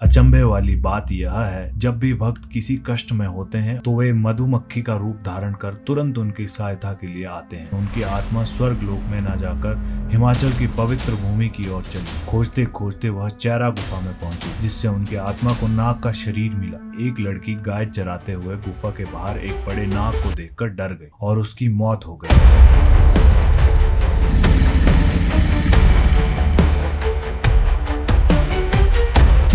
अचंभे वाली बात यह है, जब भी भक्त किसी कष्ट में होते हैं तो वे मधुमक्खी का रूप धारण कर तुरंत उनकी सहायता के लिए आते हैं। उनकी आत्मा स्वर्ग लोक में न जाकर हिमाचल की पवित्र भूमि की ओर चली। खोजते खोजते वह चैरा गुफा में पहुंची, जिससे उनकी आत्मा को नाग का शरीर मिला। एक लड़की गाय चराते हुए गुफा के बाहर एक बड़े नाग को देखकर डर गई और उसकी मौत हो गई।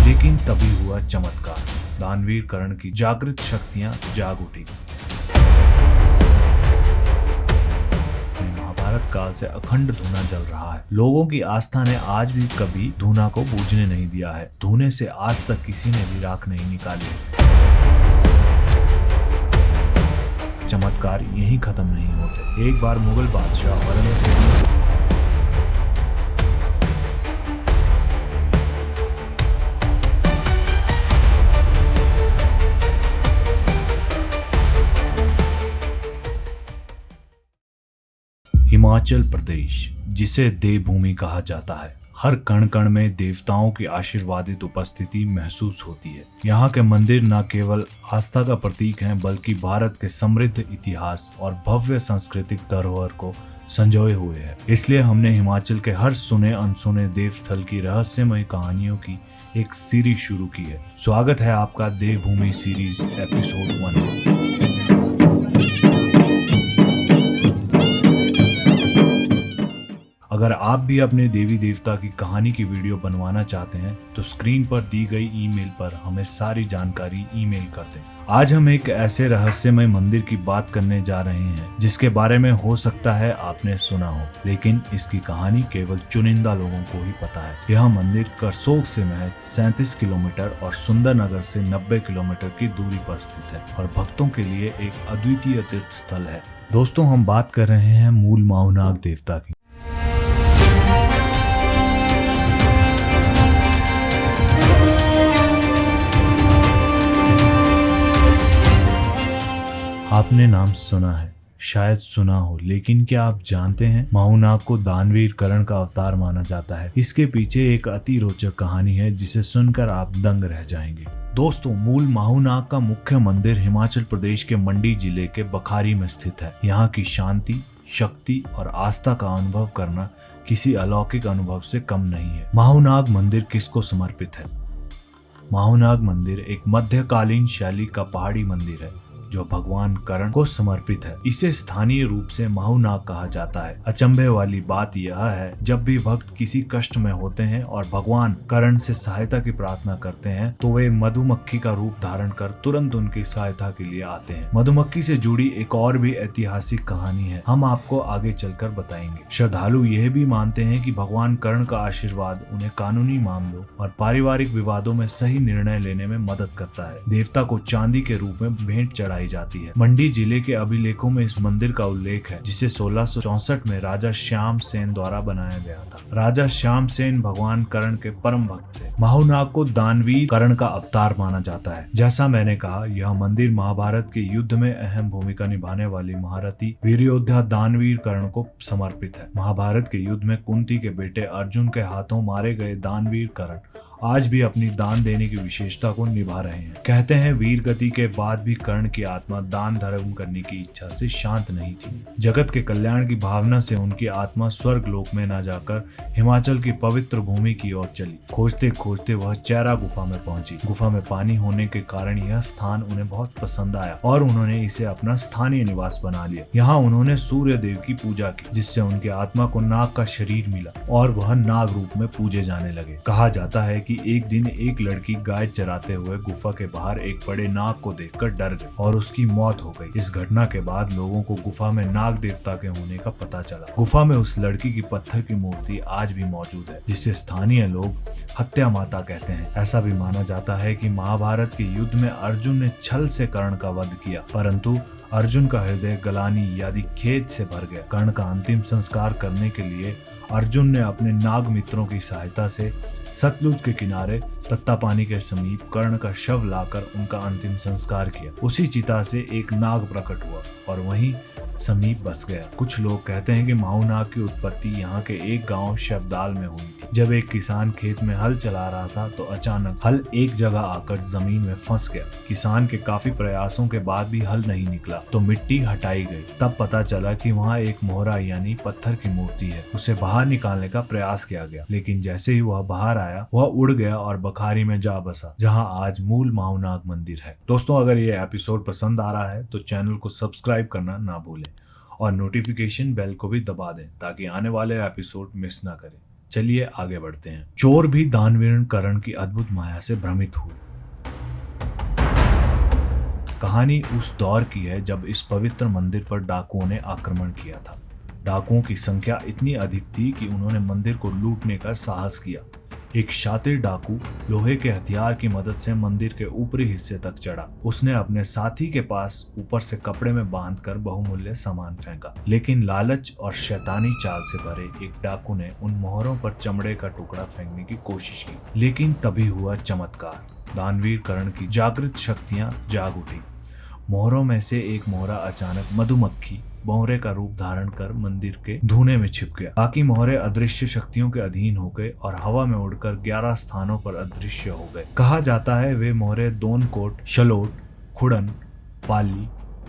लेकिन तभी हुआ चमत्कार। दानवीर कर्ण की जागृत शक्तियां जाग उठी। महाभारत काल से अखंड धूना जल रहा है। लोगों की आस्था ने आज भी कभी धूना को बूझने नहीं दिया है। धूने से आज तक किसी ने भी राख नहीं निकाली। चमत्कार यहीं खत्म नहीं होते। एक बार मुगल बादशाह औरंगजेब हिमाचल प्रदेश, जिसे देवभूमि कहा जाता है, हर कण कण में देवताओं की आशीर्वादित उपस्थिति महसूस होती है। यहाँ के मंदिर न केवल आस्था का प्रतीक हैं, बल्कि भारत के समृद्ध इतिहास और भव्य सांस्कृतिक धरोहर को संजोए हुए हैं। इसलिए हमने हिमाचल के हर सुने अनसुने देवस्थल की रहस्यमय कहानियों की एक सीरीज शुरू की है। स्वागत है आपका देवभूमि सीरीज एपिसोड 1 में। अगर आप भी अपने देवी देवता की कहानी की वीडियो बनवाना चाहते हैं तो स्क्रीन पर दी गई ईमेल पर हमें सारी जानकारी ईमेल कर दें। आज हम एक ऐसे रहस्यमय मंदिर की बात करने जा रहे हैं जिसके बारे में हो सकता है आपने सुना हो, लेकिन इसकी कहानी केवल चुनिंदा लोगों को ही पता है। यह मंदिर करसोग से महज 37 किलोमीटर और सुंदरनगर से 90 किलोमीटर की दूरी पर स्थित है और भक्तों के लिए एक अद्वितीय तीर्थ स्थल है। दोस्तों, हम बात कर रहे हैं मूल माऊनाग देवता की। आपने नाम सुना है, शायद सुना हो, लेकिन क्या आप जानते हैं माऊनाग को दानवीर कर्ण का अवतार माना जाता है। इसके पीछे एक अति रोचक कहानी है जिसे सुनकर आप दंग रह जाएंगे। दोस्तों, मूल माऊनाग का मुख्य मंदिर हिमाचल प्रदेश के मंडी जिले के बखारी में स्थित है। यहाँ की शांति, शक्ति और आस्था का अनुभव करना किसी अलौकिक अनुभव से कम नहीं है। माऊनाग मंदिर किसको समर्पित है? माऊनाग मंदिर एक मध्यकालीन शैली का पहाड़ी मंदिर है जो भगवान कर्ण को समर्पित है। इसे स्थानीय रूप से माऊनाग कहा जाता है। अचंभे वाली बात यह है, जब भी भक्त किसी कष्ट में होते हैं और भगवान कर्ण से सहायता की प्रार्थना करते हैं तो वे मधुमक्खी का रूप धारण कर तुरंत उनकी सहायता के लिए आते हैं। मधुमक्खी से जुड़ी एक और भी ऐतिहासिक कहानी है, हम आपको आगे चलकर बताएंगे। श्रद्धालु यह भी मानते हैं कि भगवान कर्ण का आशीर्वाद उन्हें कानूनी मामलों और पारिवारिक विवादों में सही निर्णय लेने में मदद करता है। देवता को चांदी के रूप में भेंट चढ़ाई जाती है। मंडी जिले के अभिलेखों में इस मंदिर का उल्लेख है, जिसे 1664 में राजा श्याम सेन द्वारा बनाया गया था। राजा श्याम सेन भगवान कर्ण के परम भक्त थे। माऊनाग को दानवीर कर्ण का अवतार माना जाता है। जैसा मैंने कहा, यह मंदिर महाभारत के युद्ध में अहम भूमिका निभाने वाली महारथी वीरयोद्धा दानवीर कर्ण को समर्पित है। महाभारत के युद्ध में कुंती के बेटे अर्जुन के हाथों मारे गए दानवीर कर्ण आज भी अपनी दान देने की विशेषता को निभा रहे हैं। कहते हैं वीर गति के बाद भी कर्ण की आत्मा दान धर्म करने की इच्छा से शांत नहीं थी। जगत के कल्याण की भावना से उनकी आत्मा स्वर्ग लोक में न जाकर हिमाचल की पवित्र भूमि की ओर चली। खोजते खोजते वह चैरा गुफा में पहुंची। गुफा में पानी होने के कारण यह स्थान उन्हें बहुत पसंद आया और उन्होंने इसे अपना स्थानीय निवास बना लिया। यहाँ उन्होंने सूर्य देव की पूजा की, जिससे उनकी आत्मा को नाग का शरीर मिला और वह नाग रूप में पूजे जाने लगे। कहा जाता है कि एक दिन एक लड़की गाय चराते हुए गुफा के बाहर एक बड़े नाग को देखकर डर गई और उसकी मौत हो गई। इस घटना के बाद लोगों को गुफा में नाग देवता के होने का पता चला। गुफा में उस लड़की की पत्थर की मूर्ति आज भी मौजूद है, जिसे स्थानीय लोग हत्या माता कहते हैं। ऐसा भी माना जाता है कि महाभारत के युद्ध में अर्जुन ने छल से कर्ण का वध किया, परंतु अर्जुन का हृदय गलानी यानी खेद से भर गया। कर्ण का अंतिम संस्कार करने के लिए अर्जुन ने अपने नाग मित्रों की सहायता से सतलुज के किनारे तत्तापानी के समीप कर्ण का शव लाकर उनका अंतिम संस्कार किया। उसी चिता से एक नाग प्रकट हुआ और वहीं समीप बस गया। कुछ लोग कहते हैं कि माहूनाग की उत्पत्ति यहाँ के एक गांव शब्दाल में हुई थी। जब एक किसान खेत में हल चला रहा था तो अचानक हल एक जगह आकर जमीन में फंस गया। किसान के काफी प्रयासों के बाद भी हल नहीं निकला तो मिट्टी हटाई गई। तब पता चला कि वहाँ एक मोहरा यानी पत्थर की मूर्ति है। उसे बाहर निकालने का प्रयास किया गया, लेकिन जैसे ही वह बाहर आया वह उड़ गया और बखारी में जा बसा, जहाँ आज मूल माहूनाग मंदिर है। दोस्तों, अगर ये एपिसोड पसंद आ रहा है तो चैनल को सब्सक्राइब करना ना भूलें और नोटिफिकेशन बेल को भी दबा दें ताकि आने वाले एपिसोड मिस ना करें। चलिए आगे बढ़ते हैं। चोर भी दानवीर करण की अद्भुत माया से भ्रमित हुए। कहानी उस दौर की है जब इस पवित्र मंदिर पर डाकुओं ने आक्रमण किया था। डाकुओं की संख्या इतनी अधिक थी कि उन्होंने मंदिर को लूटने का साहस किया। एक शातिर डाकू लोहे के हथियार की मदद से मंदिर के ऊपरी हिस्से तक चढ़ा। उसने अपने साथी के पास ऊपर से कपड़े में बांधकर बहुमूल्य सामान फेंका, लेकिन लालच और शैतानी चाल से भरे एक डाकू ने उन मोहरों पर चमड़े का टुकड़ा फेंकने की कोशिश की। लेकिन तभी हुआ चमत्कार। दानवीर करण की जागृत शक्तियां जाग उठी। मोहरों में से एक मोहरा अचानक मधुमक्खी भौरे का रूप धारण कर मंदिर के धूने में छिप गया। बाकी मोहरे अदृश्य शक्तियों के अधीन हो गए और हवा में उड़कर 11 स्थानों पर अदृश्य हो गए। कहा जाता है वे मोहरे दोनकोट, शलोट, खुड़न, पाली,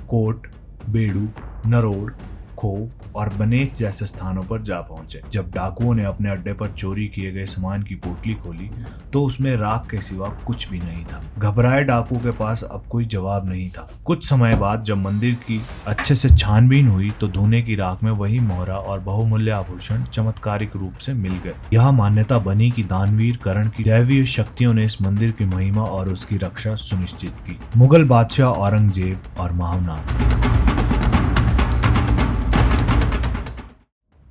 कोट, बेड़ू, नरोड़, खोव और बनेच जैसे स्थानों पर जा पहुंचे। जब डाकुओं ने अपने अड्डे पर चोरी किए गए सामान की पोटली खोली तो उसमें राख के सिवा कुछ भी नहीं था। घबराए डाकू के पास अब कोई जवाब नहीं था। कुछ समय बाद जब मंदिर की अच्छे से छानबीन हुई तो धुने की राख में वही मोहरा और बहुमूल्य आभूषण चमत्कारिक रूप से मिल गए। यह मान्यता बनी कि दानवीर करण की दैवीय शक्तियों ने इस मंदिर की महिमा और उसकी रक्षा सुनिश्चित की। मुगल बादशाह औरंगजेब और माहूनाग।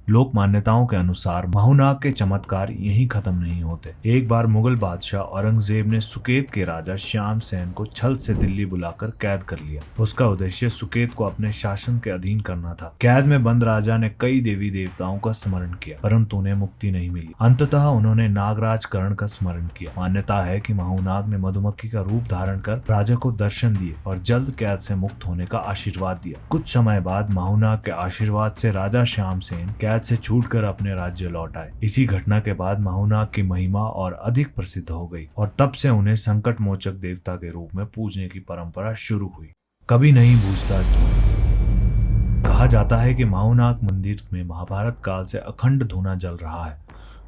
लोक मान्यताओं के अनुसार माहूनाग के चमत्कार यहीं खत्म नहीं होते। एक बार मुगल बादशाह औरंगजेब ने सुकेत के राजा श्याम सेन को छल से दिल्ली बुलाकर कैद कर लिया। उसका उद्देश्य सुकेत को अपने शासन के अधीन करना था। कैद में बंद राजा ने कई देवी देवताओं का स्मरण किया, परंतु उन्हें मुक्ति नहीं मिली। अंततः उन्होंने नागराज करण का स्मरण किया। मान्यता है कि माहूनाग ने मधुमक्खी का रूप धारण कर राजा को दर्शन दिए और जल्द कैद से मुक्त होने का आशीर्वाद दिया। कुछ समय बाद माहूनाग के आशीर्वाद से राजा श्याम सेन कैद से छूटकर अपने राज्य लौट आए। इसी घटना के बाद माहूनाग की महिमा और अधिक प्रसिद्ध हो गई और तब से उन्हें संकट मोचक देवता के रूप में पूजने की परंपरा शुरू हुई। कभी नहीं बूझता क्यों। कहा जाता है कि माहूनाग मंदिर में महाभारत काल से अखंड धूना जल रहा है।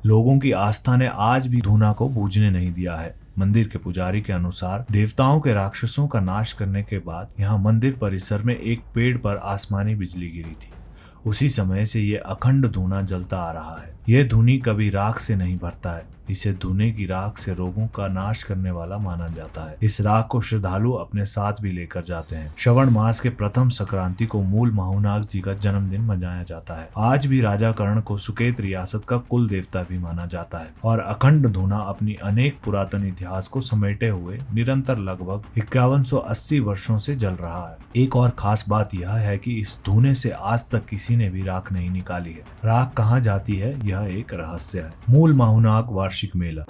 लोगों की आस्था ने आज भी धूना को बूझने नहीं दिया है। मंदिर के पुजारी के अनुसार देवताओं के राक्षसों का नाश करने के बाद यहाँ मंदिर परिसर में एक पेड़ पर आसमानी बिजली गिरी थी। उसी समय से ये अखंड धूना जलता आ रहा है। यह धुनी कभी राख से नहीं भरता है। इसे धुने की राख से रोगों का नाश करने वाला माना जाता है। इस राख को श्रद्धालु अपने साथ भी लेकर जाते हैं। श्रवण मास के प्रथम संक्रांति को मूल माहूनाग जी का जन्मदिन मनाया जाता है। आज भी राजा कर्ण को सुकेत रियासत का कुल देवता भी माना जाता है और अखंड धूना अपनी अनेक पुरातन इतिहास को समेटे हुए निरंतर लगभग 5180 वर्षों से जल रहा है। एक और खास बात यह है कि इस धूने से आज तक किसी ने भी राख नहीं निकाली है। राख कहाँ जाती है यह एक रहस्य है। मूल माहूनाग वार्षिक मेला।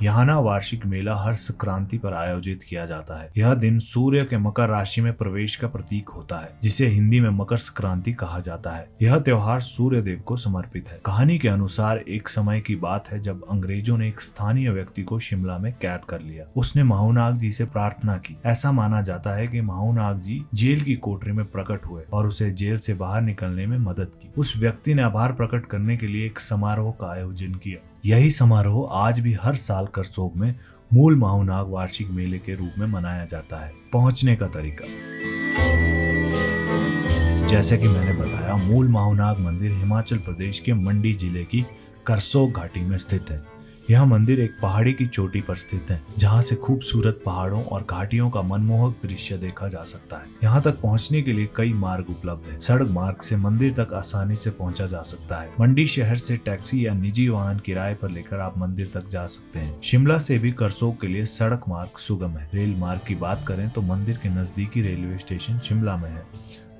यहाँ वार्षिक मेला हर संक्रांति पर आयोजित किया जाता है। यह दिन सूर्य के मकर राशि में प्रवेश का प्रतीक होता है, जिसे हिंदी में मकर संक्रांति कहा जाता है। यह त्योहार सूर्य देव को समर्पित है। कहानी के अनुसार एक समय की बात है जब अंग्रेजों ने एक स्थानीय व्यक्ति को शिमला में कैद कर लिया। उसने माहूनाग जी से प्रार्थना की। ऐसा माना जाता है कि माहूनाग जी जेल की कोठरी में प्रकट हुए और उसे जेल से बाहर निकलने में मदद की। उस व्यक्ति ने आभार प्रकट करने के लिए एक समारोह का आयोजन किया। यही समारोह आज भी हर साल करसोग में मूल माहूनाग वार्षिक मेले के रूप में मनाया जाता है। पहुंचने का तरीका, जैसे कि मैंने बताया, मूल माहूनाग मंदिर हिमाचल प्रदेश के मंडी जिले की करसोग घाटी में स्थित है। यह मंदिर एक पहाड़ी की चोटी पर स्थित है, जहां से खूबसूरत पहाड़ों और घाटियों का मनमोहक दृश्य देखा जा सकता है। यहां तक पहुंचने के लिए कई मार्ग उपलब्ध है। सड़क मार्ग से मंदिर तक आसानी से पहुंचा जा सकता है। मंडी शहर से टैक्सी या निजी वाहन किराए पर लेकर आप मंदिर तक जा सकते हैं। शिमला से भी करसोग के लिए सड़क मार्ग सुगम है। रेल मार्ग की बात करें तो मंदिर के नजदीकी रेलवे स्टेशन शिमला में है।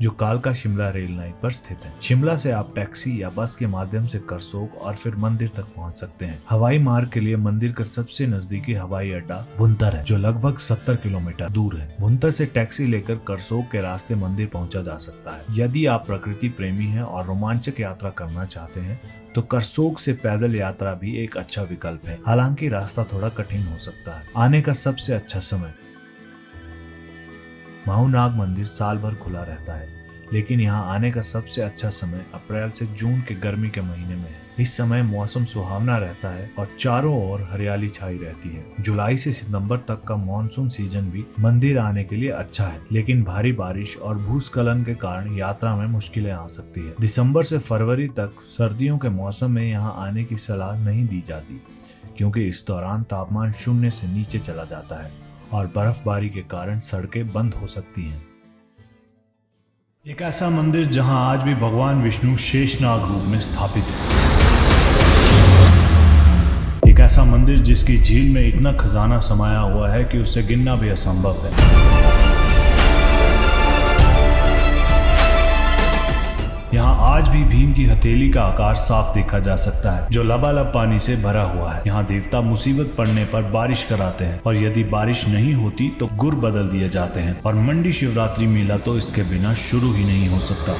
जो कालका शिमला रेल लाइन पर स्थित है। शिमला से आप टैक्सी या बस के माध्यम से करसोग और फिर मंदिर तक पहुंच सकते हैं। हवाई मार्ग के लिए मंदिर का सबसे नजदीकी हवाई अड्डा भुंतर है, जो लगभग 70 किलोमीटर दूर है। भुंतर से टैक्सी लेकर करसोग के रास्ते मंदिर पहुंचा जा सकता है। यदि आप प्रकृति प्रेमी हैं और रोमांचक यात्रा करना चाहते हैं तो करसोग से पैदल यात्रा भी एक अच्छा विकल्प है। हालांकि रास्ता थोड़ा कठिन हो सकता है। आने का सबसे अच्छा समय। माहूनाग मंदिर साल भर खुला रहता है, लेकिन यहाँ आने का सबसे अच्छा समय अप्रैल से जून के गर्मी के महीने में है। इस समय मौसम सुहावना रहता है और चारों ओर हरियाली छाई रहती है। जुलाई से सितंबर तक का मानसून सीजन भी मंदिर आने के लिए अच्छा है, लेकिन भारी बारिश और भूस्खलन के कारण यात्रा में मुश्किलें आ सकती है। दिसंबर से फरवरी तक सर्दियों के मौसम में यहाँ आने की सलाह नहीं दी जाती, क्योंकि इस दौरान तापमान 0 से नीचे चला जाता है और बर्फबारी के कारण सड़कें बंद हो सकती हैं। एक ऐसा मंदिर जहां आज भी भगवान विष्णु शेषनाग रूप में स्थापित है। एक ऐसा मंदिर जिसकी झील में इतना खजाना समाया हुआ है कि उसे गिनना भी असंभव है। यहाँ आज भी भीम की हथेली का आकार साफ देखा जा सकता है, जो लबालब पानी से भरा हुआ है। यहाँ देवता मुसीबत पड़ने पर बारिश कराते हैं और यदि बारिश नहीं होती तो गुर बदल दिए जाते हैं, और मंडी शिवरात्रि मेला तो इसके बिना शुरू ही नहीं हो सकता।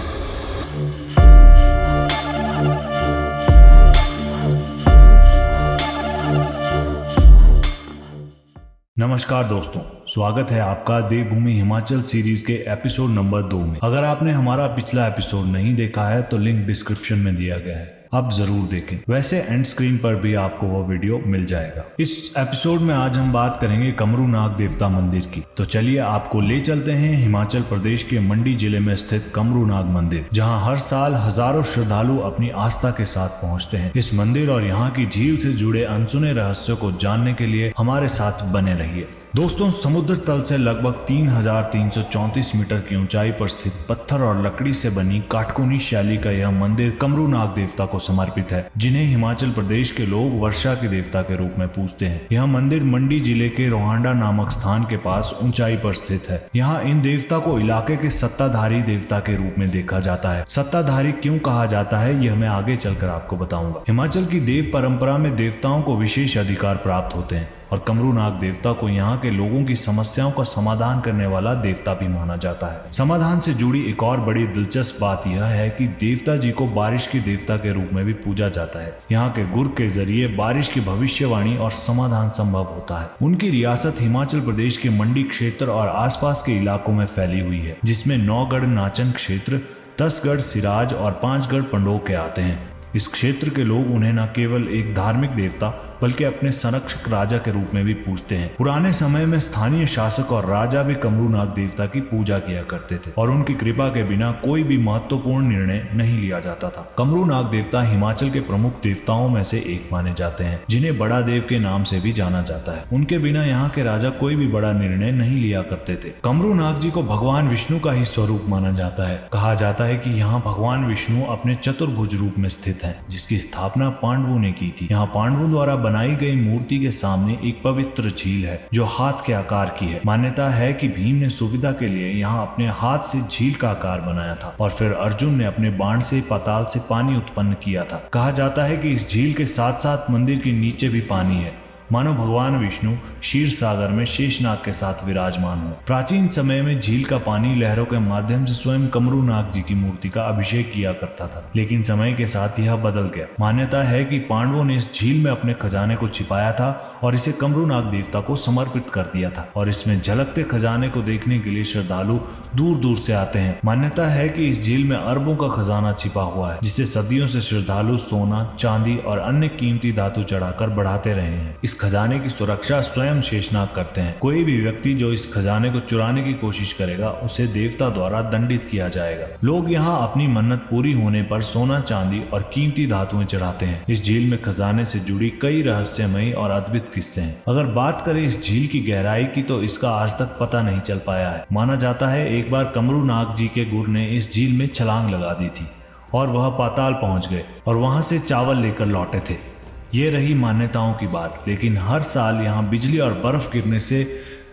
नमस्कार दोस्तों, स्वागत है आपका देवभूमि हिमाचल सीरीज के एपिसोड नंबर 2 में। अगर आपने हमारा पिछला एपिसोड नहीं देखा है तो लिंक डिस्क्रिप्शन में दिया गया है, आप जरूर देखें। वैसे एंड स्क्रीन पर भी आपको वो वीडियो मिल जाएगा। इस एपिसोड में आज हम बात करेंगे कमरूनाग देवता मंदिर की। तो चलिए आपको ले चलते हैं हिमाचल प्रदेश के मंडी जिले में स्थित कमरूनाग मंदिर, जहां हर साल हजारों श्रद्धालु अपनी आस्था के साथ पहुंचते हैं। इस मंदिर और यहाँ की झील से जुड़े अनसुने रहस्यों को जानने के लिए हमारे साथ बने रहिए। दोस्तों, समुद्र तल से लगभग 3334 मीटर की ऊंचाई पर स्थित पत्थर और लकड़ी से बनी काटकोनी शैली का यह मंदिर कमरूनाग देवता को समर्पित है, जिन्हें हिमाचल प्रदेश के लोग वर्षा के देवता के रूप में पूजते हैं। यह मंदिर मंडी जिले के रोहांडा नामक स्थान के पास ऊंचाई पर स्थित है। यहाँ इन देवता को इलाके के सत्ताधारी देवता के रूप में देखा जाता है। सत्ताधारी क्यों कहा जाता है यह मैं आगे चलकर आपको बताऊंगा। हिमाचल की देव परंपरा में देवताओं को विशेष अधिकार प्राप्त होते हैं और कमरूनाग देवता को यहाँ के लोगों की समस्याओं का समाधान करने वाला देवता भी माना जाता है। समाधान से जुड़ी एक और बड़ी दिलचस्प बात यह है कि देवता जी को बारिश के देवता के रूप में भी पूजा जाता है। यहाँ के गुर के जरिए बारिश की भविष्यवाणी और समाधान संभव होता है। उनकी रियासत हिमाचल प्रदेश के मंडी क्षेत्र और आसपास के इलाकों में फैली हुई है, जिसमें 9 गढ़ नाचन क्षेत्र, 10 गढ़ सिराज और 5 गढ़ पंडोह के आते हैं। इस क्षेत्र के लोग उन्हें न केवल एक धार्मिक देवता बल्कि अपने संरक्षक राजा के रूप में भी पूजते हैं। पुराने समय में स्थानीय शासक और राजा भी कमरूनाग देवता की पूजा किया करते थे और उनकी कृपा के बिना कोई भी महत्वपूर्ण निर्णय नहीं लिया जाता था। कमरूनाग देवता हिमाचल के प्रमुख देवताओं में से एक माने जाते हैं, जिन्हें बड़ा देव के नाम से भी जाना जाता है। उनके बिना यहाँ के राजा कोई भी बड़ा निर्णय नहीं लिया करते थे। कमरूनाग जी को भगवान विष्णु का ही स्वरूप माना जाता है। कहा जाता है कि यहाँ भगवान विष्णु अपने चतुर्भुज रूप में स्थित है, जिसकी स्थापना पांडवों ने की थी। यहाँ पांडवों द्वारा बनाई गई मूर्ति के सामने एक पवित्र झील है जो हाथ के आकार की है। मान्यता है कि भीम ने सुविधा के लिए यहाँ अपने हाथ से झील का आकार बनाया था और फिर अर्जुन ने अपने बाण से पाताल से पानी उत्पन्न किया था। कहा जाता है कि इस झील के साथ साथ मंदिर के नीचे भी पानी है, मानो भगवान विष्णु क्षीर सागर में शेषनाग के साथ विराजमान हो। प्राचीन समय में झील का पानी लहरों के माध्यम से स्वयं कमरूनाग जी की मूर्ति का अभिषेक किया करता था, लेकिन समय के साथ यह बदल गया। मान्यता है कि पांडवों ने इस झील में अपने खजाने को छिपाया था और इसे कमरूनाग देवता को समर्पित कर दिया था, और इसमें झलकते खजाने को देखने के लिए श्रद्धालु दूर दूर से आते हैं। मान्यता है कि इस झील में अरबों का खजाना छिपा हुआ है, जिसे सदियों से श्रद्धालु सोना, चांदी और अन्य कीमती धातु चढ़ाकर बढ़ाते रहे हैं। इस खजाने की सुरक्षा स्वयं शेषनाग करते हैं। कोई भी व्यक्ति जो इस खजाने को चुराने की कोशिश करेगा उसे देवता द्वारा दंडित किया जाएगा। लोग यहाँ अपनी मन्नत पूरी होने पर सोना, चांदी और कीमती धातुएं चढ़ाते हैं। इस झील में खजाने से जुड़ी कई रहस्यमयी और अद्भुत किस्से हैं। अगर बात करें इस झील की गहराई की तो इसका आज तक पता नहीं चल पाया है। माना जाता है एक बार कमरूनाग जी के गुरु ने इस झील में छलांग लगा दी थी और वह पाताल पहुंच गए और वहां से चावल लेकर लौटे थे। ये रही मान्यताओं की बात, लेकिन हर साल यहाँ बिजली और बर्फ गिरने से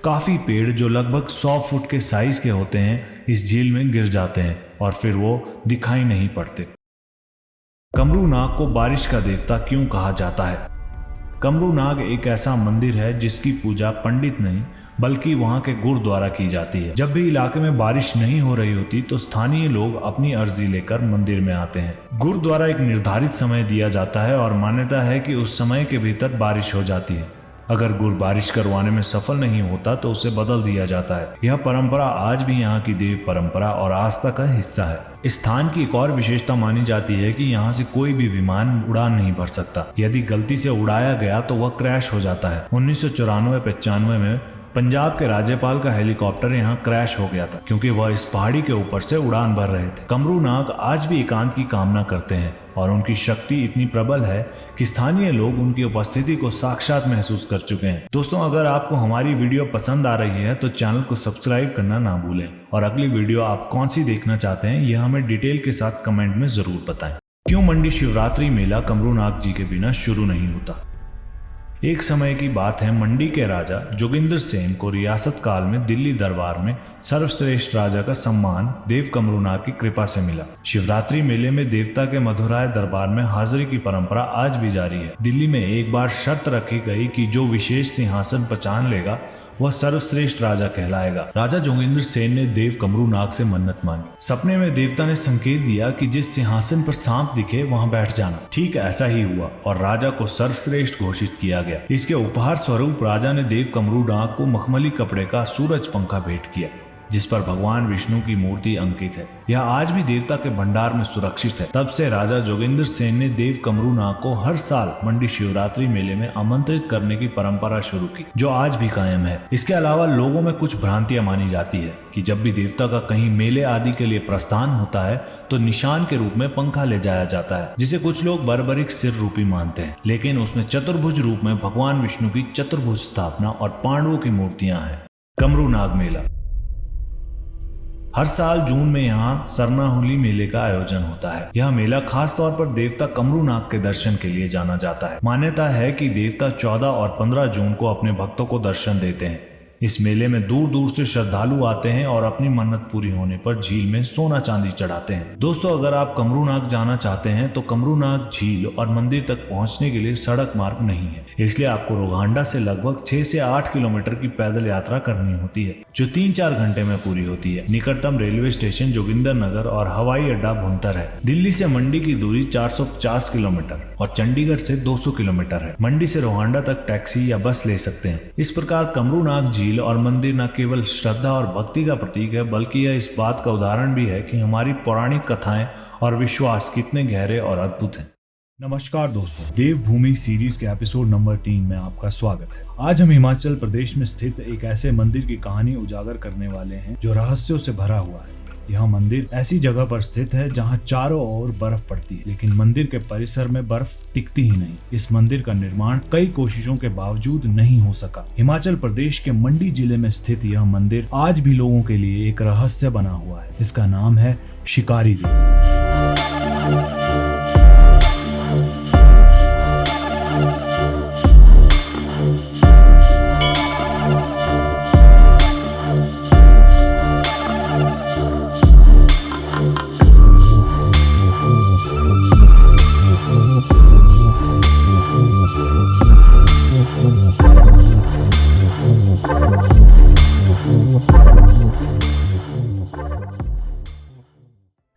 काफी पेड़ जो लगभग 100 फुट के साइज के होते हैं इस झील में गिर जाते हैं और फिर वो दिखाई नहीं पड़ते। कमरू नाग को बारिश का देवता क्यों कहा जाता है? कमरू नाग एक ऐसा मंदिर है जिसकी पूजा पंडित नहीं बल्कि वहां के गुर द्वारा की जाती है। जब भी इलाके में बारिश नहीं हो रही होती तो स्थानीय लोग अपनी अर्जी लेकर मंदिर में आते हैं। गुर द्वारा एक निर्धारित समय दिया जाता है और मान्यता है कि उस समय के भीतर बारिश हो जाती है। अगर गुर बारिश करवाने में सफल नहीं होता तो उसे बदल दिया जाता है। यह परंपरा आज भी यहाँ की देव परंपरा और आस्था का हिस्सा है। इस स्थान की एक और विशेषता मानी जाती है कि यहाँ से कोई भी विमान उड़ान नहीं भर सकता। यदि गलती से उड़ाया गया तो वह क्रैश हो जाता है। 1994-95 में पंजाब के राज्यपाल का हेलीकॉप्टर यहाँ क्रैश हो गया था क्योंकि वह इस पहाड़ी के ऊपर से उड़ान भर रहे थे। कमरू नाग आज भी एकांत की कामना करते हैं और उनकी शक्ति इतनी प्रबल है कि स्थानीय लोग उनकी उपस्थिति को साक्षात महसूस कर चुके हैं। दोस्तों, अगर आपको हमारी वीडियो पसंद आ रही है तो चैनल को सब्सक्राइब करना ना भूलें और अगली वीडियो आप कौन सी देखना चाहते हैं यह हमें डिटेल के साथ कमेंट में जरूर बताएं। क्यों मंडी शिवरात्रि मेला कमरू नाग जी के बिना शुरू नहीं होता? एक समय की बात है, मंडी के राजा जोगिंदर सेन को रियासत काल में दिल्ली दरबार में सर्वश्रेष्ठ राजा का सम्मान देव कमरू नाग की कृपा से मिला। शिवरात्रि मेले में देवता के मधुराय दरबार में हाजिरी की परंपरा आज भी जारी है। दिल्ली में एक बार शर्त रखी गई कि जो विशेष सिंहासन पहचान लेगा वह सर्वश्रेष्ठ राजा कहलाएगा। राजा जोगिंदर सेन ने देव कमरू नाग से मन्नत मांगी। सपने में देवता ने संकेत दिया कि जिस सिंहासन पर सांप दिखे वहां बैठ जाना। ठीक ऐसा ही हुआ और राजा को सर्वश्रेष्ठ घोषित किया गया। इसके उपहार स्वरूप राजा ने देव कमरू नाग को मखमली कपड़े का सूरज पंखा भेंट किया जिस पर भगवान विष्णु की मूर्ति अंकित है। यह आज भी देवता के भंडार में सुरक्षित है। तब से राजा जोगिंदर सेन ने देव कमरू नाग को हर साल मंडी शिवरात्रि मेले में आमंत्रित करने की परंपरा शुरू की जो आज भी कायम है। इसके अलावा लोगों में कुछ भ्रांतियां मानी जाती है कि जब भी देवता का कहीं मेले आदि के लिए प्रस्थान होता है तो निशान के रूप में पंखा ले जाया जाता है जिसे कुछ लोग बर्बरिक सिर रूपी मानते हैं, लेकिन उसमें चतुर्भुज रूप में भगवान विष्णु की चतुर्भुज स्थापना और पांडवों की मूर्तियां हैं। कमरू नाग मेला हर साल जून में यहाँ सरनाहुली मेले का आयोजन होता है। यह मेला खास तौर पर देवता कमरू नाग के दर्शन के लिए जाना जाता है। मान्यता है कि देवता 14 और 15 जून को अपने भक्तों को दर्शन देते हैं। इस मेले में दूर दूर से श्रद्धालु आते हैं और अपनी मन्नत पूरी होने पर झील में सोना चांदी चढ़ाते हैं। दोस्तों, अगर आप कमरू नाग जाना चाहते हैं तो कमरू नाग झील और मंदिर तक पहुंचने के लिए सड़क मार्ग नहीं है, इसलिए आपको रोहांडा से लगभग 6 से 8 किलोमीटर की पैदल यात्रा करनी होती है जो 3-4 घंटे में पूरी होती है। निकटतम रेलवे स्टेशन जोगिंदर नगर और हवाई अड्डा भुंतर है। दिल्ली से मंडी की दूरी 450 किलोमीटर और चंडीगढ़ से 200 किलोमीटर है। मंडी से रोहांडा तक टैक्सी या बस ले सकते हैं। इस प्रकार कमरू नाग झील और मंदिर न केवल श्रद्धा और भक्ति का प्रतीक है बल्कि यह इस बात का उदाहरण भी है कि हमारी पौराणिक कथाएं और विश्वास कितने गहरे और अद्भुत हैं। नमस्कार दोस्तों, देवभूमि सीरीज के एपिसोड नंबर 3 में आपका स्वागत है। आज हम हिमाचल प्रदेश में स्थित एक ऐसे मंदिर की कहानी उजागर करने वाले हैं जो रहस्यों से भरा हुआ है। यह मंदिर ऐसी जगह पर स्थित है जहां चारों ओर बर्फ पड़ती है, लेकिन मंदिर के परिसर में बर्फ टिकती ही नहीं। इस मंदिर का निर्माण कई कोशिशों के बावजूद नहीं हो सका। हिमाचल प्रदेश के मंडी जिले में स्थित यह मंदिर आज भी लोगों के लिए एक रहस्य बना हुआ है। इसका नाम है शिकारी देवी।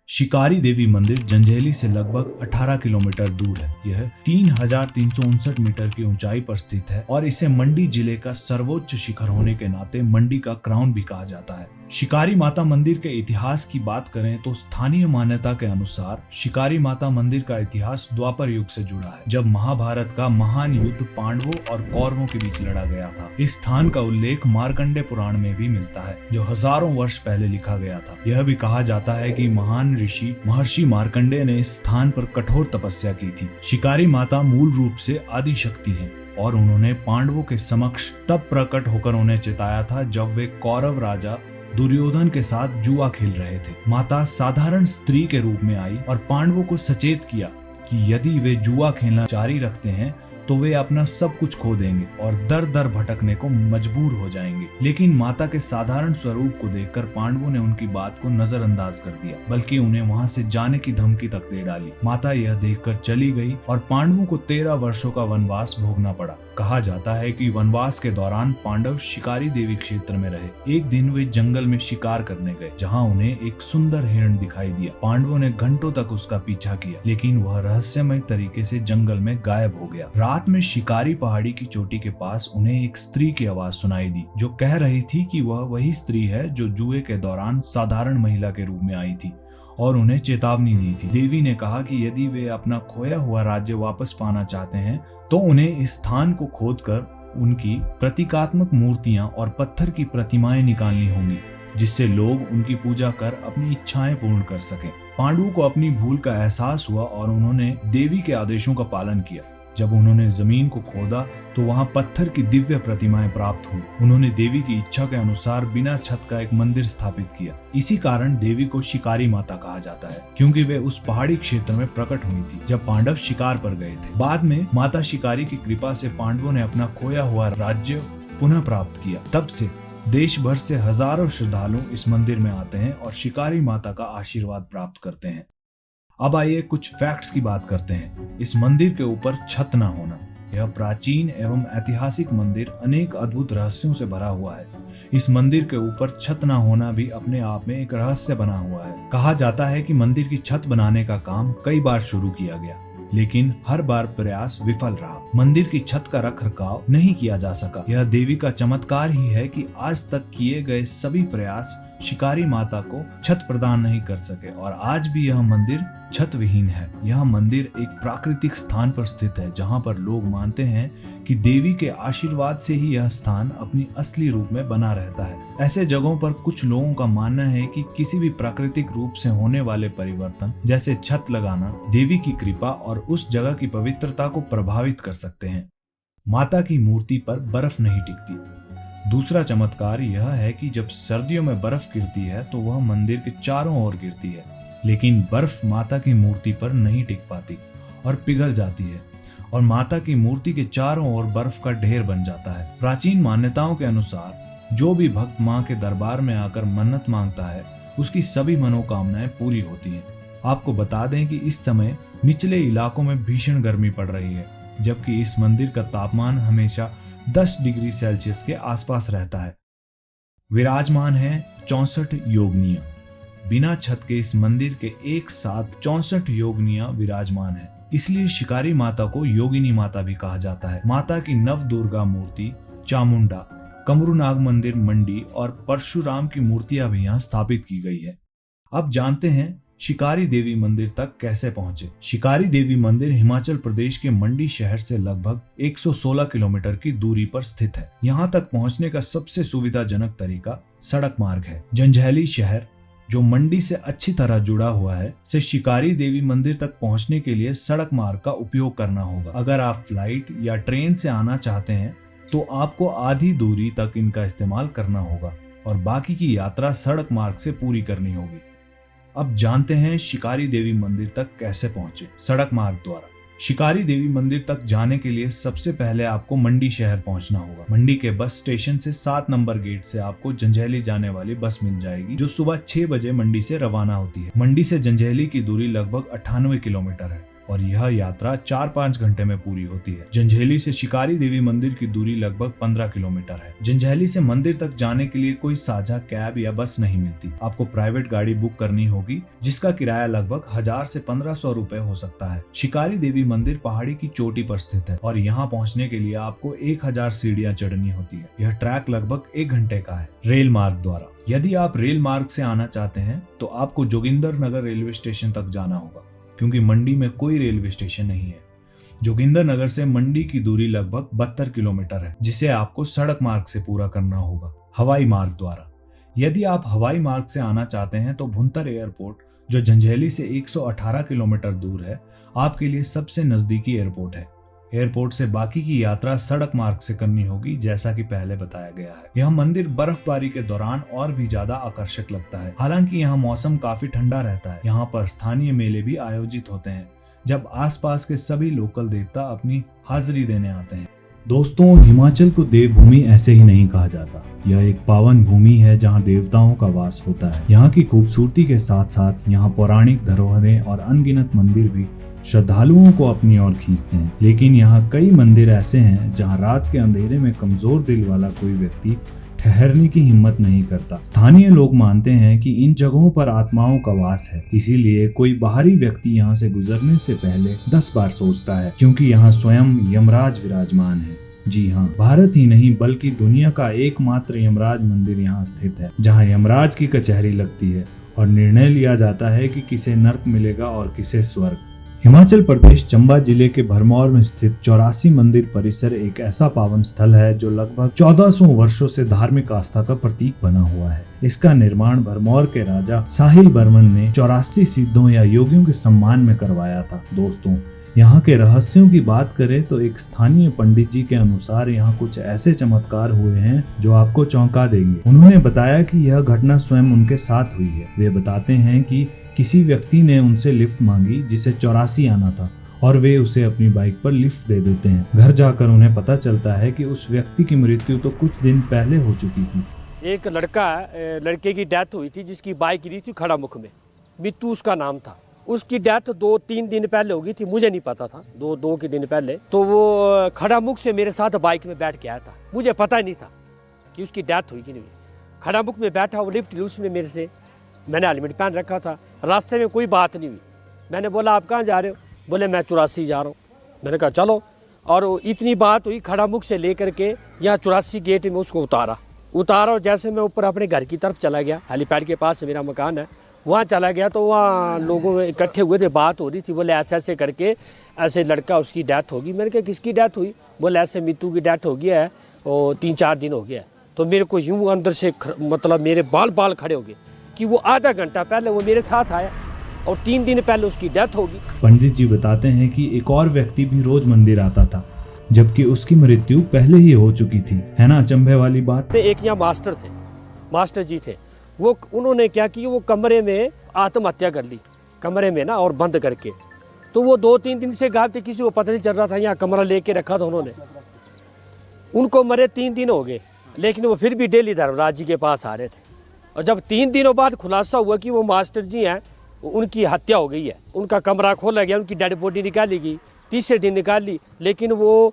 शिकारी देवी मंदिर जंजैहली से लगभग 18 किलोमीटर दूर है। यह 3359 मीटर की ऊंचाई पर स्थित है और इसे मंडी जिले का सर्वोच्च शिखर होने के नाते मंडी का क्राउन भी कहा जाता है। शिकारी माता मंदिर के इतिहास की बात करें तो स्थानीय मान्यता के अनुसार शिकारी माता मंदिर का इतिहास द्वापर युग से जुड़ा है, जब महाभारत का महान युद्ध पांडवों और कौरवों के बीच लड़ा गया था। इस स्थान का उल्लेख मार्कंडे पुराण में भी मिलता है जो हजारों वर्ष पहले लिखा गया था। यह भी कहा जाता है कि महान ऋषि महर्षि मार्कंडे ने इस स्थान पर कठोर तपस्या की थी। शिकारी माता मूल रूप से आदि शक्ति है और उन्होंने पांडवों के समक्ष तब प्रकट होकर उन्हें चिताया था जब वे कौरव राजा दुर्योधन के साथ जुआ खेल रहे थे। माता साधारण स्त्री के रूप में आई और पांडवों को सचेत किया कि यदि वे जुआ खेलना जारी रखते हैं तो वे अपना सब कुछ खो देंगे और दर दर भटकने को मजबूर हो जाएंगे। लेकिन माता के साधारण स्वरूप को देखकर पांडवों ने उनकी बात को नजरअंदाज कर दिया, बल्कि उन्हें वहां से जाने की धमकी तक दे डाली। माता यह देखकर चली गई और पांडवों को 13 वर्षों का वनवास भोगना पड़ा। कहा जाता है कि वनवास के दौरान पांडव शिकारी देवी क्षेत्र में रहे। एक दिन वे जंगल में शिकार करने गए, जहां उन्हें एक सुंदर हिरण दिखाई दिया। पांडवों ने घंटों तक उसका पीछा किया, लेकिन वह रहस्यमय तरीके से जंगल में गायब हो गया। रात में शिकारी पहाड़ी की चोटी के पास उन्हें एक स्त्री की आवाज सुनाई दी, जो कह रही थी कि वह वही स्त्री है जो जुए के दौरान साधारण महिला के रूप में आई थी और उन्हें चेतावनी दी थी। देवी ने कहा कि यदि वे अपना खोया हुआ राज्य वापस पाना चाहते हैं तो उन्हें इस स्थान को खोदकर उनकी प्रतीकात्मक मूर्तियां और पत्थर की प्रतिमाएं निकालनी होंगी, जिससे लोग उनकी पूजा कर अपनी इच्छाएं पूर्ण कर सकें। पांडवों को अपनी भूल का एहसास हुआ और उन्होंने देवी के आदेशों का पालन किया। जब उन्होंने जमीन को खोदा तो वहां पत्थर की दिव्य प्रतिमाएं प्राप्त हुई। उन्होंने देवी की इच्छा के अनुसार बिना छत का एक मंदिर स्थापित किया। इसी कारण देवी को शिकारी माता कहा जाता है, क्योंकि वे उस पहाड़ी क्षेत्र में प्रकट हुई थी जब पांडव शिकार पर गए थे। बाद में माता शिकारी की कृपा से पांडवों ने अपना खोया हुआ राज्य पुनः प्राप्त किया। तब से देश भर से हजारों श्रद्धालु इस मंदिर में आते हैं और शिकारी माता का आशीर्वाद प्राप्त करते हैं। अब आइए कुछ फैक्ट्स की बात करते हैं। इस मंदिर के ऊपर छत न होना। यह प्राचीन एवं ऐतिहासिक मंदिर अनेक अद्भुत रहस्यों से भरा हुआ है। इस मंदिर के ऊपर छत न होना भी अपने आप में एक रहस्य बना हुआ है। कहा जाता है कि मंदिर की छत बनाने का काम कई बार शुरू किया गया, लेकिन हर बार प्रयास विफल रहा। मंदिर की छत का रखरखाव नहीं किया जा सका। यह देवी का चमत्कार ही है कि आज तक किए गए सभी प्रयास शिकारी माता को छत प्रदान नहीं कर सके और आज भी यह मंदिर छत विहीन है। यह मंदिर एक प्राकृतिक स्थान पर स्थित है, जहां पर लोग मानते हैं कि देवी के आशीर्वाद से ही यह स्थान अपनी असली रूप में बना रहता है। ऐसे जगहों पर कुछ लोगों का मानना है कि किसी भी प्राकृतिक रूप से होने वाले परिवर्तन, जैसे छत लगाना, देवी की कृपा और उस जगह की पवित्रता को प्रभावित कर सकते हैं। माता की मूर्ति पर बर्फ नहीं टिकती। दूसरा चमत्कार यह है कि जब सर्दियों में बर्फ गिरती है तो वह मंदिर के चारों ओर गिरती है, लेकिन बर्फ माता की मूर्ति पर नहीं टिक पाती और पिघल जाती है और माता की मूर्ति के चारों ओर बर्फ का ढेर बन जाता है। प्राचीन मान्यताओं के अनुसार जो भी भक्त मां के दरबार में आकर मन्नत मांगता है, उसकी सभी मनोकामनाएं पूरी होती हैं। आपको बता दें कि इस समय निचले इलाकों में भीषण गर्मी पड़ रही है, जबकि इस मंदिर का तापमान हमेशा 10 डिग्री सेल्सियस के आसपास रहता है। विराजमान है 64 योगिनियां। बिना छत के इस मंदिर के एक साथ 64 योगिनियां विराजमान है, इसलिए शिकारी माता को योगिनी माता भी कहा जाता है। माता की नव दुर्गा मूर्ति, चामुंडा, कमरूनाग मंदिर मंडी और परशुराम की मूर्तियां भी यहाँ स्थापित की गई है। अब जानते हैं शिकारी देवी मंदिर तक कैसे पहुंचे। शिकारी देवी मंदिर हिमाचल प्रदेश के मंडी शहर से लगभग 116 किलोमीटर की दूरी पर स्थित है। यहाँ तक पहुंचने का सबसे सुविधाजनक तरीका सड़क मार्ग है। जंजैहली शहर, जो मंडी से अच्छी तरह जुड़ा हुआ है, से शिकारी देवी मंदिर तक पहुंचने के लिए सड़क मार्ग का उपयोग करना होगा। अगर आप फ्लाइट या ट्रेन से आना चाहते हैं तो आपको आधी दूरी तक इनका इस्तेमाल करना होगा और बाकी की यात्रा सड़क मार्ग से पूरी करनी होगी। अब जानते हैं शिकारी देवी मंदिर तक कैसे पहुंचे। सड़क मार्ग द्वारा शिकारी देवी मंदिर तक जाने के लिए सबसे पहले आपको मंडी शहर पहुंचना होगा। मंडी के बस स्टेशन से 7 नंबर गेट से आपको जंजैहली जाने वाली बस मिल जाएगी, जो सुबह 6 बजे मंडी से रवाना होती है। मंडी से जंजैहली की दूरी लगभग 98 किलोमीटर है और यह यात्रा 4-5 घंटे में पूरी होती है। जंजैहली से शिकारी देवी मंदिर की दूरी लगभग 15 किलोमीटर है। जंजैहली से मंदिर तक जाने के लिए कोई साझा कैब या बस नहीं मिलती। आपको प्राइवेट गाड़ी बुक करनी होगी, जिसका किराया लगभग 1000 से 1500 रुपए हो सकता है। शिकारी देवी मंदिर पहाड़ी की चोटी पर स्थित है और यहाँ पहुँचने के लिए आपको 1000 सीढ़ियाँ चढ़नी होती है। यह ट्रैक लगभग 1 घंटे का है। रेल मार्ग द्वारा यदि आप रेल मार्ग से आना चाहते हैं तो आपको जोगिंदरनगर रेलवे स्टेशन तक जाना होगा, क्योंकि मंडी में कोई रेलवे स्टेशन नहीं है। जोगिंदरनगर से मंडी की दूरी लगभग 72 किलोमीटर है, जिसे आपको सड़क मार्ग से पूरा करना होगा। हवाई मार्ग द्वारा यदि आप हवाई मार्ग से आना चाहते हैं तो भुंतर एयरपोर्ट, जो जंजैहली से 118 किलोमीटर दूर है, आपके लिए सबसे नजदीकी एयरपोर्ट है। एयरपोर्ट से बाकी की यात्रा सड़क मार्ग से करनी होगी, जैसा कि पहले बताया गया है। यह मंदिर बर्फबारी के दौरान और भी ज्यादा आकर्षक लगता है। हालांकि यहाँ मौसम काफी ठंडा रहता है। यहाँ पर स्थानीय मेले भी आयोजित होते हैं, जब आसपास के सभी लोकल देवता अपनी हाजिरी देने आते हैं। दोस्तों, हिमाचल को देवभूमि ऐसे ही नहीं कहा जाता। यह एक पावन भूमि है जहां देवताओं का वास होता है। यहाँ की खूबसूरती के साथ साथ यहाँ पौराणिक धरोहरें और अनगिनत मंदिर भी श्रद्धालुओं को अपनी ओर खींचते हैं। लेकिन यहाँ कई मंदिर ऐसे हैं जहाँ रात के अंधेरे में कमजोर दिल वाला कोई व्यक्ति ठहरने की हिम्मत नहीं करता। स्थानीय लोग मानते हैं कि इन जगहों पर आत्माओं का वास है, इसीलिए कोई बाहरी व्यक्ति यहाँ से गुजरने से पहले 10 बार सोचता है, क्योंकि यहाँ स्वयं यमराज विराजमान है। जी हाँ, भारत ही नहीं बल्कि दुनिया का एकमात्र यमराज मंदिर यहाँ स्थित है, जहाँ यमराज की कचहरी लगती है और निर्णय लिया जाता है कि किसे नर्क मिलेगा और किसे स्वर्ग। हिमाचल प्रदेश चंबा जिले के भरमौर में स्थित 84 मंदिर परिसर एक ऐसा पावन स्थल है जो लगभग 1400 वर्षों से धार्मिक आस्था का प्रतीक बना हुआ है। इसका निर्माण भरमौर के राजा साहिल बर्मन ने 84 सिद्धों या योगियों के सम्मान में करवाया था। दोस्तों, यहाँ के रहस्यों की बात करें तो एक स्थानीय पंडित जी के अनुसार यहाँ कुछ ऐसे चमत्कार हुए हैं जो आपको चौंका देंगे। उन्होंने बताया कि यह घटना स्वयं उनके साथ हुई है। वे बताते हैं कि किसी व्यक्ति ने उनसे लिफ्ट मांगी जिसे 84 आना था और वे उसे अपनी बाइक पर लिफ्ट दे देते हैं। घर जाकर उन्हें पता चलता है कि उस व्यक्ति की मृत्यु तो कुछ दिन पहले हो चुकी थी। एक लड़के की डेथ हुई थी जिसकी बाइक गिरी थी खड़ामुख में। मित्तू उसका नाम था। उसकी डेथ 2-3 दिन पहले हो गई थी, मुझे नहीं पता था। दो के दिन पहले तो वो खड़ामुख से मेरे साथ बाइक में बैठ के आया था। मुझे पता नहीं था कि उसकी डेथ हुई कि नहीं हुई। खड़ामुख में बैठा, वो लिफ्ट ली उसमें मेरे से। मैंने हेलमेट पहन रखा था। रास्ते में कोई बात नहीं हुई। मैंने बोला आप कहाँ जा रहे हो? बोले मैं 84 जा रहा हूँ। मैंने कहा चलो। और इतनी बात हुई, खड़ामुख से लेकर के यहाँ 84 गेट में उसको उतारा और जैसे मैं ऊपर अपने घर की तरफ चला गया, हेलीपैड के पास मेरा मकान है, वहाँ चला गया तो वहाँ लोगों इकट्ठे हुए थे, बात हो रही थी। बोले ऐसे ऐसे करके ऐसे लड़का उसकी डेथ होगी। मैंने कहा किसकी डेथ हुई? बोले ऐसे मित्तू की डेथ हो गया है और 3-4 दिन हो गया। तो मेरे को यूँ अंदर से मतलब मेरे बाल खड़े हो गए कि वो आधा घंटा पहले वो मेरे साथ आया और 3 दिन पहले उसकी डेथ होगी। पंडित जी बताते हैं कि एक और व्यक्ति भी रोज मंदिर आता था, जबकि उसकी मृत्यु पहले ही हो चुकी थी। है ना अचंभे वाली बात। एक यहाँ मास्टर जी थे। वो उन्होंने क्या किया, वो कमरे में आत्महत्या कर ली, कमरे में ना, और बंद करके। तो वो 2-3 दिन से गायब थे, किसी को पता नहीं चल रहा था। यहाँ कमरा लेके रखा था उन्होंने। उनको मरे 3 दिन हो गए, लेकिन वो फिर भी डेली धर्मराज जी के पास आ रहे थे। और जब 3 दिनों बाद खुलासा हुआ कि वो मास्टर जी हैं, उनकी हत्या हो गई है, उनका कमरा खोला गया, उनकी डेड बॉडी निकाली गई, तीसरे दिन निकाल ली। लेकिन वो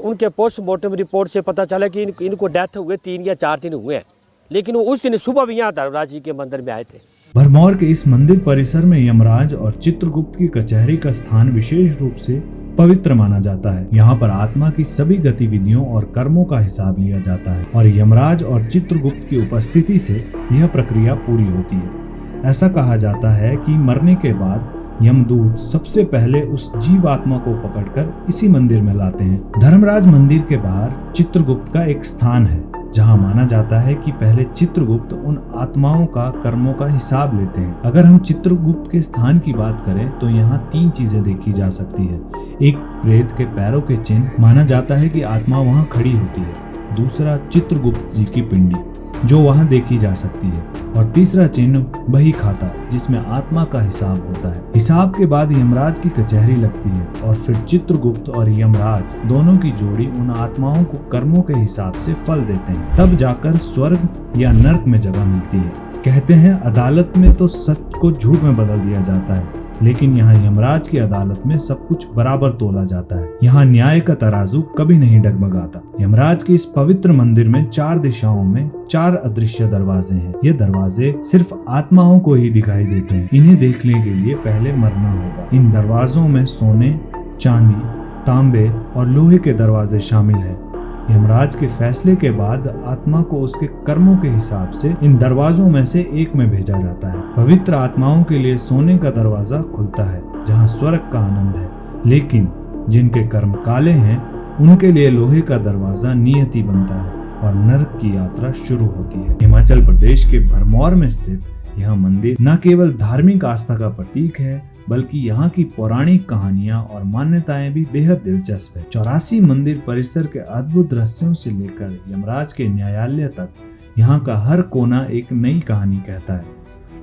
उनके पोस्टमार्टम रिपोर्ट से पता चला कि इनको डेथ हुए 3 या 4 दिन हुए हैं। लेकिन वो उस दिन सुबह भी यहाँ धर्मराज जी के मंदिर में आए थे। भरमौर के इस मंदिर परिसर में यमराज और चित्रगुप्त की कचहरी का स्थान विशेष रूप से पवित्र माना जाता है। यहाँ पर आत्मा की सभी गतिविधियों और कर्मों का हिसाब लिया जाता है और यमराज और चित्रगुप्त की उपस्थिति से यह प्रक्रिया पूरी होती है। ऐसा कहा जाता है कि मरने के बाद यमदूत सबसे पहले उस जीवात्मा को पकड़कर इसी मंदिर में लाते हैं। धर्मराज मंदिर के बाहर चित्रगुप्त का एक स्थान है, जहां माना जाता है कि पहले चित्रगुप्त उन आत्माओं का कर्मों का हिसाब लेते हैं। अगर हम चित्रगुप्त के स्थान की बात करें तो यहाँ 3 चीजें देखी जा सकती है। एक, प्रेत के पैरों के चिन्ह, माना जाता है कि आत्मा वहाँ खड़ी होती है। दूसरा, चित्रगुप्त जी की पिंडी जो वहाँ देखी जा सकती है। और तीसरा चिन्ह, बही खाता, जिसमें आत्मा का हिसाब होता है। हिसाब के बाद यमराज की कचहरी लगती है और फिर चित्रगुप्त और यमराज दोनों की जोड़ी उन आत्माओं को कर्मों के हिसाब से फल देते हैं। तब जाकर स्वर्ग या नर्क में जगह मिलती है। कहते हैं अदालत में तो सच को झूठ में बदल दिया जाता है, लेकिन यहाँ यमराज की अदालत में सब कुछ बराबर तोला जाता है। यहाँ न्याय का तराजू कभी नहीं डगमगाता। यमराज के इस पवित्र मंदिर में 4 दिशाओं में 4 अदृश्य दरवाजे हैं। ये दरवाजे सिर्फ आत्माओं को ही दिखाई देते हैं। इन्हें देखने के लिए पहले मरना होगा। इन दरवाजों में सोने, चांदी, तांबे और लोहे के दरवाजे शामिल हैं। यमराज के फैसले के बाद आत्मा को उसके कर्मों के हिसाब से इन दरवाजों में से एक में भेजा जाता है। पवित्र आत्माओं के लिए सोने का दरवाजा खुलता है, जहां स्वर्ग का आनंद है, लेकिन जिनके कर्म काले हैं उनके लिए लोहे का दरवाजा नियति बनता है और नरक की यात्रा शुरू होती है। हिमाचल प्रदेश के भरमौर में स्थित यह मंदिर न केवल धार्मिक आस्था का प्रतीक है, बल्कि यहाँ की पौराणिक कहानियां और मान्यताएं भी बेहद दिलचस्प है। 84 मंदिर परिसर के अद्भुत रहस्यों से लेकर यमराज के न्यायालय तक यहाँ का हर कोना एक नई कहानी कहता है।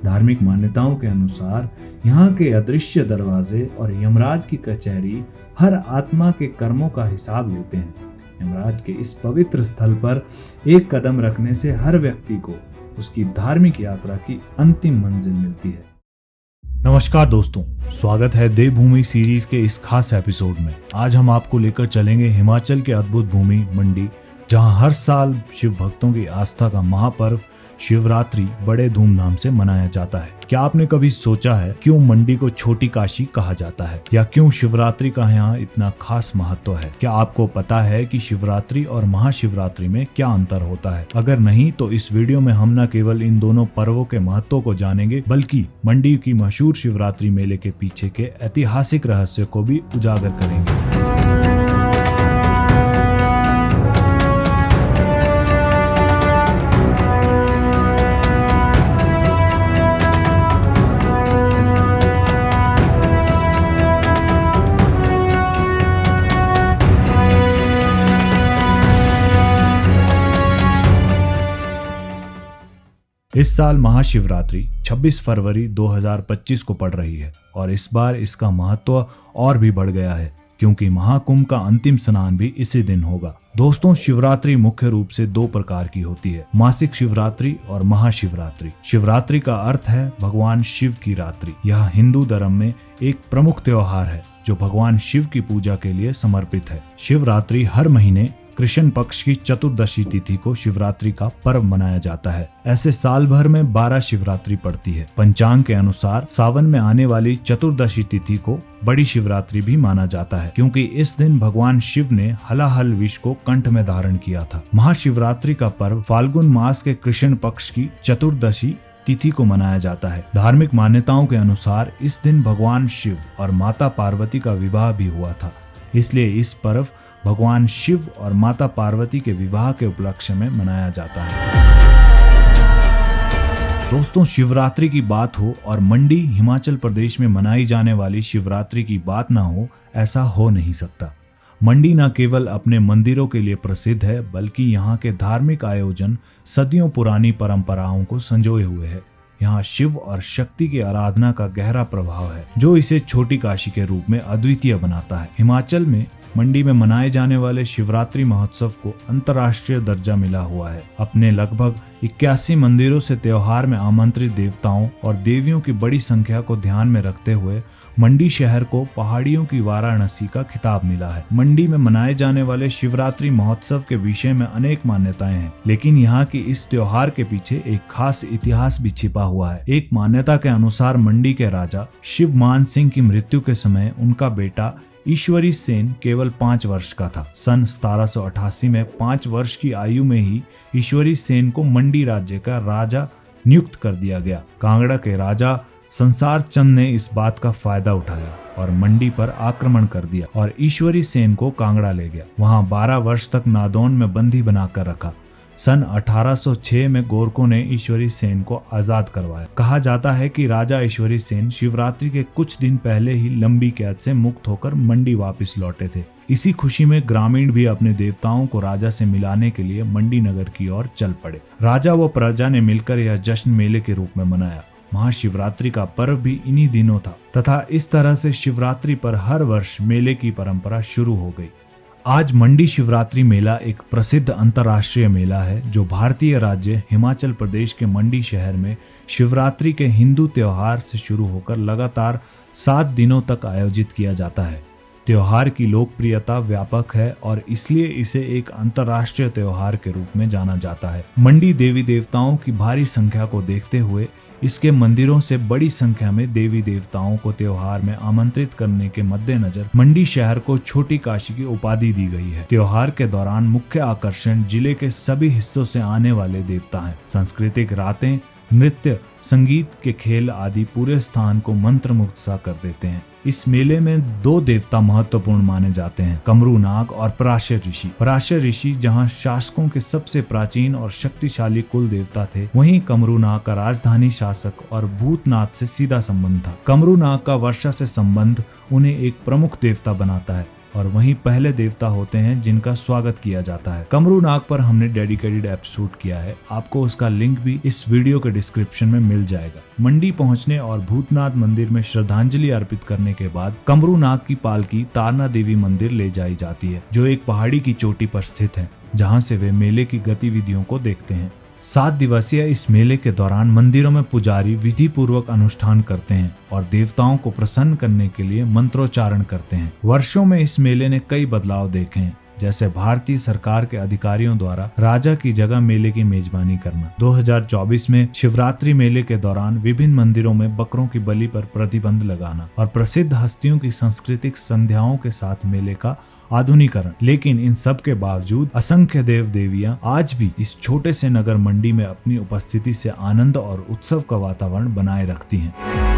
धार्मिक मान्यताओं के अनुसार यहाँ के अदृश्य दरवाजे और यमराज की कचहरी हर आत्मा के कर्मों का हिसाब लेते हैं। यमराज के इस पवित्र स्थल पर एक कदम रखने से हर व्यक्ति को उसकी धार्मिक यात्रा की अंतिम मंजिल मिलती है। नमस्कार दोस्तों, स्वागत है देवभूमि सीरीज के इस खास एपिसोड में। आज हम आपको लेकर चलेंगे हिमाचल के अद्भुत भूमि मंडी, जहां हर साल शिव भक्तों की आस्था का महापर्व शिवरात्रि बड़े धूमधाम से मनाया जाता है। क्या आपने कभी सोचा है क्यों मंडी को छोटी काशी कहा जाता है, या क्यों शिवरात्रि का यहाँ इतना खास महत्व है? क्या आपको पता है कि शिवरात्रि और महाशिवरात्रि में क्या अंतर होता है? अगर नहीं तो इस वीडियो में हम न केवल इन दोनों पर्वों के महत्व को जानेंगे, बल्कि मंडी की मशहूर शिवरात्रि मेले के पीछे के ऐतिहासिक रहस्य को भी उजागर करेंगे। इस साल महाशिवरात्रि 26 फरवरी 2025 को पड़ रही है और इस बार इसका महत्व और भी बढ़ गया है, क्योंकि महाकुंभ का अंतिम स्नान भी इसी दिन होगा। दोस्तों, शिवरात्रि मुख्य रूप से दो प्रकार की होती है, मासिक शिवरात्रि और महाशिवरात्रि। शिवरात्रि का अर्थ है भगवान शिव की रात्रि। यह हिंदू धर्म में एक प्रमुख त्योहार है जो भगवान शिव की पूजा के लिए समर्पित है। शिवरात्रि हर महीने कृष्ण पक्ष की चतुर्दशी तिथि को शिवरात्रि का पर्व मनाया जाता है। ऐसे साल भर में 12 शिवरात्रि पड़ती है। पंचांग के अनुसार सावन में आने वाली चतुर्दशी तिथि को बड़ी शिवरात्रि भी माना जाता है, क्योंकि इस दिन भगवान शिव ने हलाहल विष को कंठ में धारण किया था। महाशिवरात्रि का पर्व फाल्गुन मास के कृष्ण पक्ष की चतुर्दशी तिथि को मनाया जाता है। धार्मिक मान्यताओं के अनुसार इस दिन भगवान शिव और माता पार्वती का विवाह भी हुआ था, इसलिए इस पर्व भगवान शिव और माता पार्वती के विवाह के उपलक्ष्य में मनाया जाता है। दोस्तों, शिवरात्रि की बात हो और मंडी हिमाचल प्रदेश में मनाई जाने वाली शिवरात्रि की बात ना हो, ऐसा हो नहीं सकता। मंडी न केवल अपने मंदिरों के लिए प्रसिद्ध है, बल्कि यहाँ के धार्मिक आयोजन सदियों पुरानी परंपराओं को संजोए हुए है। यहाँ शिव और शक्ति की आराधना का गहरा प्रभाव है, जो इसे छोटी काशी के रूप में अद्वितीय बनाता है। हिमाचल में मंडी में मनाए जाने वाले शिवरात्रि महोत्सव को अंतर्राष्ट्रीय दर्जा मिला हुआ है। अपने लगभग 81 मंदिरों से त्योहार में आमंत्रित देवताओं और देवियों की बड़ी संख्या को ध्यान में रखते हुए मंडी शहर को पहाड़ियों की वाराणसी का खिताब मिला है। मंडी में मनाए जाने वाले शिवरात्रि महोत्सव के विषय में अनेक मान्यताएं हैं, लेकिन यहाँ की इस त्योहार के पीछे एक खास इतिहास भी छिपा हुआ है। एक मान्यता के अनुसार मंडी के राजा शिवमान सिंह की मृत्यु के समय उनका बेटा ईश्वरी सेन केवल 5 वर्ष का था। सन 1788 में 5 वर्ष की आयु में ही ईश्वरी सेन को मंडी राज्य का राजा नियुक्त कर दिया गया। कांगड़ा के राजा संसार चंद ने इस बात का फायदा उठाया और मंडी पर आक्रमण कर दिया और ईश्वरी सेन को कांगड़ा ले गया। वहां 12 वर्ष तक नादौन में बंदी बनाकर रखा। सन 1806 में गोरखों ने ईश्वरी सेन को आजाद करवाया। कहा जाता है कि राजा ईश्वरी सेन शिवरात्रि के कुछ दिन पहले ही लंबी कैद से मुक्त होकर मंडी वापस लौटे थे। इसी खुशी में ग्रामीण भी अपने देवताओं को राजा से मिलाने के लिए मंडी नगर की ओर चल पड़े। राजा व प्रजा ने मिलकर यह जश्न मेले के रूप में मनाया। महाशिवरात्रि का पर्व भी इन्हीं दिनों था तथा इस तरह से शिवरात्रि पर हर वर्ष मेले की परंपरा शुरू हो गई। आज मंडी शिवरात्रि मेला एक प्रसिद्ध अंतर्राष्ट्रीय मेला है, जो भारतीय राज्य हिमाचल प्रदेश के मंडी शहर में शिवरात्रि के हिंदू त्योहार से शुरू होकर लगातार 7 दिनों तक आयोजित किया जाता है। त्योहार की लोकप्रियता व्यापक है और इसलिए इसे एक अंतर्राष्ट्रीय त्योहार के रूप में जाना जाता है। मंडी देवी देवताओं की भारी संख्या को देखते हुए इसके मंदिरों से बड़ी संख्या में देवी देवताओं को त्योहार में आमंत्रित करने के मद्देनजर मंडी शहर को छोटी काशी की उपाधि दी गई है। त्योहार के दौरान मुख्य आकर्षण जिले के सभी हिस्सों से आने वाले देवता हैं। सांस्कृतिक रातें, नृत्य, संगीत के खेल आदि पूरे स्थान को मंत्रमुग्ध सा कर देते हैं। इस मेले में 2 देवता महत्वपूर्ण माने जाते हैं, कमरू नाग और पराशर ऋषि। पराशर ऋषि जहां शासकों के सबसे प्राचीन और शक्तिशाली कुल देवता थे, वहीं कमरू नाग का राजधानी शासक और भूतनाथ से सीधा संबंध था। कमरू नाग का वर्षा से संबंध उन्हें एक प्रमुख देवता बनाता है। और वहीं पहले देवता होते हैं जिनका स्वागत किया जाता है। कमरू नाग पर हमने डेडिकेटेड एपिसोड किया है, आपको उसका लिंक भी इस वीडियो के डिस्क्रिप्शन में मिल जाएगा। मंडी पहुंचने और भूतनाथ मंदिर में श्रद्धांजलि अर्पित करने के बाद कमरू नाग की पालकी तारना देवी मंदिर ले जाई जाती है, जो एक पहाड़ी की चोटी पर स्थित है, जहां से वे मेले की गतिविधियों को देखते हैं। 7 दिवसीय इस मेले के दौरान मंदिरों में पुजारी विधि पूर्वक अनुष्ठान करते हैं और देवताओं को प्रसन्न करने के लिए मंत्रोच्चारण करते हैं। वर्षों में इस मेले ने कई बदलाव देखे हैं, जैसे भारतीय सरकार के अधिकारियों द्वारा राजा की जगह मेले की मेजबानी करना। 2024 में शिवरात्रि मेले के दौरान विभिन्न मंदिरों में बकरों की बलि पर प्रतिबंध लगाना और प्रसिद्ध हस्तियों की सांस्कृतिक संध्याओं के साथ मेले का आधुनिकीकरण। लेकिन इन सब के बावजूद असंख्य देव देवियां आज भी इस छोटे से नगर मंडी में अपनी उपस्थिति से आनंद और उत्सव का वातावरण बनाए रखती हैं।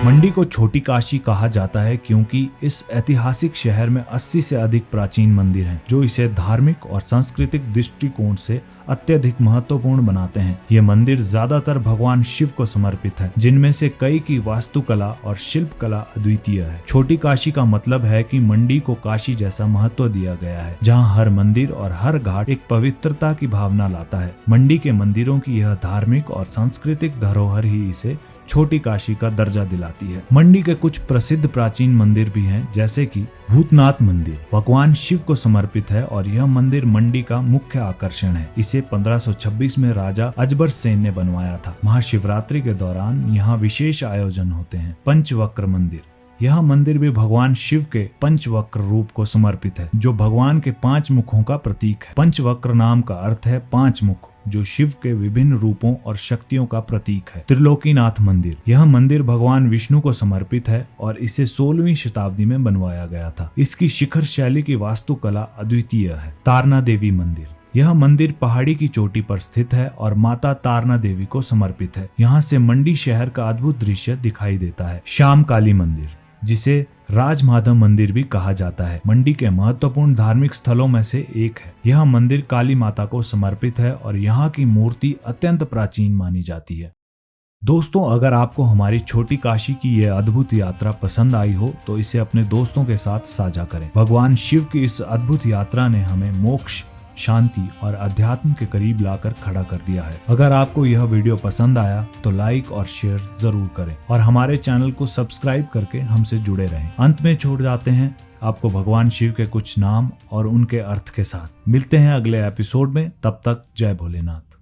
मंडी को छोटी काशी कहा जाता है क्योंकि इस ऐतिहासिक शहर में 80 से अधिक प्राचीन मंदिर हैं, जो इसे धार्मिक और सांस्कृतिक दृष्टिकोण से अत्यधिक महत्वपूर्ण बनाते हैं। ये मंदिर ज्यादातर भगवान शिव को समर्पित है, जिनमें से कई की वास्तुकला और शिल्प कला अद्वितीय है। छोटी काशी का मतलब है कि मंडी को काशी जैसा महत्व दिया गया है, जहाँ हर मंदिर और हर घाट एक पवित्रता की भावना लाता है। मंडी के मंदिरों की यह धार्मिक और सांस्कृतिक धरोहर ही इसे छोटी काशी का दर्जा दिलाती है। मंडी के कुछ प्रसिद्ध प्राचीन मंदिर भी हैं, जैसे कि भूतनाथ मंदिर भगवान शिव को समर्पित है और यह मंदिर मंडी का मुख्य आकर्षण है। इसे 1526 में राजा अजबर सेन ने बनवाया था। महाशिवरात्रि के दौरान यहाँ विशेष आयोजन होते हैं। पंचवक्र मंदिर, यह मंदिर भी भगवान शिव के पंचवक्र रूप को समर्पित है, जो भगवान के 5 मुखों का प्रतीक है। पंचवक्र नाम का अर्थ है 5 मुख, जो शिव के विभिन्न रूपों और शक्तियों का प्रतीक है। त्रिलोकीनाथ मंदिर, यह मंदिर भगवान विष्णु को समर्पित है और इसे 16वीं शताब्दी में बनवाया गया था। इसकी शिखर शैली की वास्तुकला अद्वितीय है। तारना देवी मंदिर, यह मंदिर पहाड़ी की चोटी पर स्थित है और माता तारना देवी को समर्पित है। यहाँ से मंडी शहर का अद्भुत दृश्य दिखाई देता है। श्याम काली मंदिर, जिसे राजमाधव मंदिर भी कहा जाता है, मंडी के महत्वपूर्ण धार्मिक स्थलों में से एक है। यह मंदिर काली माता को समर्पित है और यहाँ की मूर्ति अत्यंत प्राचीन मानी जाती है। दोस्तों, अगर आपको हमारी छोटी काशी की यह अद्भुत यात्रा पसंद आई हो तो इसे अपने दोस्तों के साथ साझा करें। भगवान शिव की इस अद्भुत यात्रा ने हमें मोक्ष, शांति और अध्यात्म के करीब लाकर खड़ा कर दिया है। अगर आपको यह वीडियो पसंद आया तो लाइक और शेयर जरूर करें और हमारे चैनल को सब्सक्राइब करके हमसे जुड़े रहें। अंत में छोड़ जाते हैं आपको भगवान शिव के कुछ नाम और उनके अर्थ के साथ। मिलते हैं अगले एपिसोड में, तब तक जय भोलेनाथ।